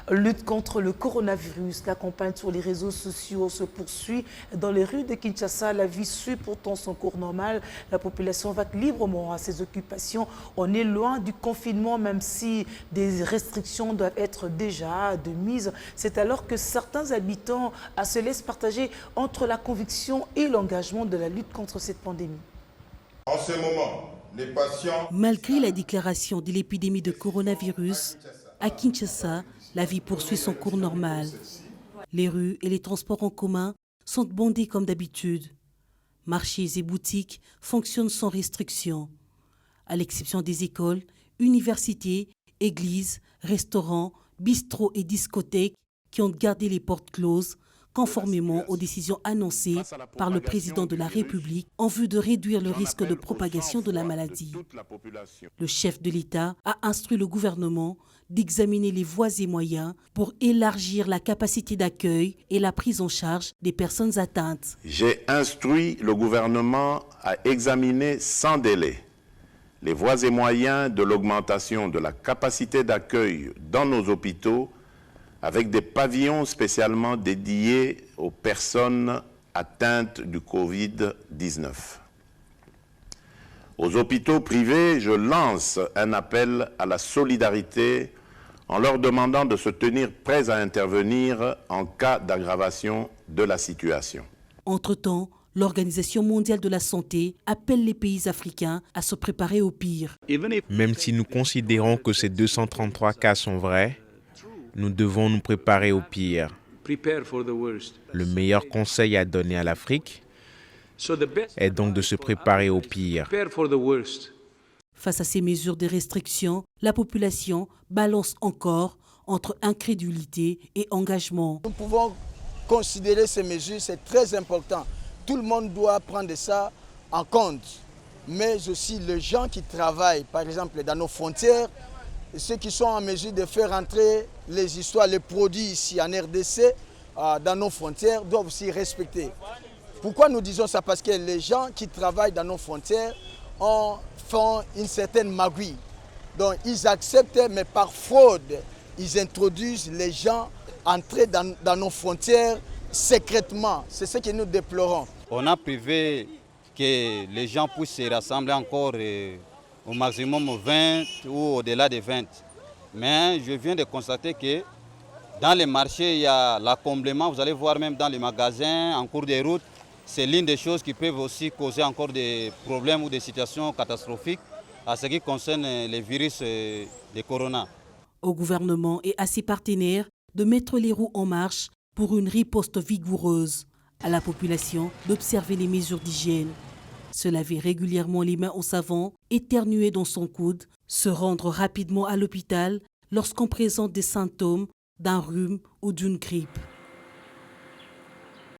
Lutte contre le coronavirus. La campagne sur les réseaux sociaux se poursuit. Dans les rues de Kinshasa, la vie suit pourtant son cours normal. La population va librement à ses occupations. On est loin du confinement, même si des restrictions doivent être déjà de mise. C'est alors que certains habitants se laissent partager entre la conviction et l'engagement de la lutte contre cette pandémie. En ce moment, les patients... Malgré la déclaration de l'épidémie de coronavirus, à Kinshasa, la vie poursuit son cours normal. Les rues et les transports en commun sont bondés comme d'habitude. Marchés et boutiques fonctionnent sans restriction. À l'exception des écoles, universités, églises, restaurants, bistrots et discothèques qui ont gardé les portes closes, conformément aux décisions annoncées par le président de la République en vue de réduire le risque de propagation de la maladie. Le chef de l'État a instruit le gouvernement d'examiner les voies et moyens pour élargir la capacité d'accueil et la prise en charge des personnes atteintes. J'ai instruit le gouvernement à examiner sans délai les voies et moyens de l'augmentation de la capacité d'accueil dans nos hôpitaux avec des pavillons spécialement dédiés aux personnes atteintes du Covid-19. Aux hôpitaux privés, je lance un appel à la solidarité en leur demandant de se tenir prêts à intervenir en cas d'aggravation de la situation. Entre-temps, l'Organisation mondiale de la santé appelle les pays africains à se préparer au pire. Même si nous considérons que ces 233 cas sont vrais, nous devons nous préparer au pire. Le meilleur conseil à donner à l'Afrique est donc de se préparer au pire. Face à ces mesures de restriction, la population balance encore entre incrédulité et engagement. Nous pouvons considérer ces mesures, c'est très important. Tout le monde doit prendre ça en compte. Mais aussi les gens qui travaillent, par exemple, dans nos frontières, ceux qui sont en mesure de faire entrer les histoires, les produits ici en RDC, dans nos frontières, doivent aussi respecter. Pourquoi nous disons ça? Parce que les gens qui travaillent dans nos frontières font une certaine magouille. Donc ils acceptent, mais par fraude, ils introduisent les gens entrer dans nos frontières secrètement. C'est ce que nous déplorons. On a privé que les gens puissent se rassembler encore au maximum 20 ou au-delà de 20. Mais je viens de constater que dans les marchés, il y a l'accomblement. Vous allez voir même dans les magasins, en cours de route. C'est l'une des choses qui peuvent aussi causer encore des problèmes ou des situations catastrophiques à ce qui concerne les virus de corona. Au gouvernement et à ses partenaires de mettre les roues en marche pour une riposte vigoureuse. À la population d'observer les mesures d'hygiène. Se laver régulièrement les mains au savon, éternuer dans son coude, se rendre rapidement à l'hôpital lorsqu'on présente des symptômes d'un rhume ou d'une grippe.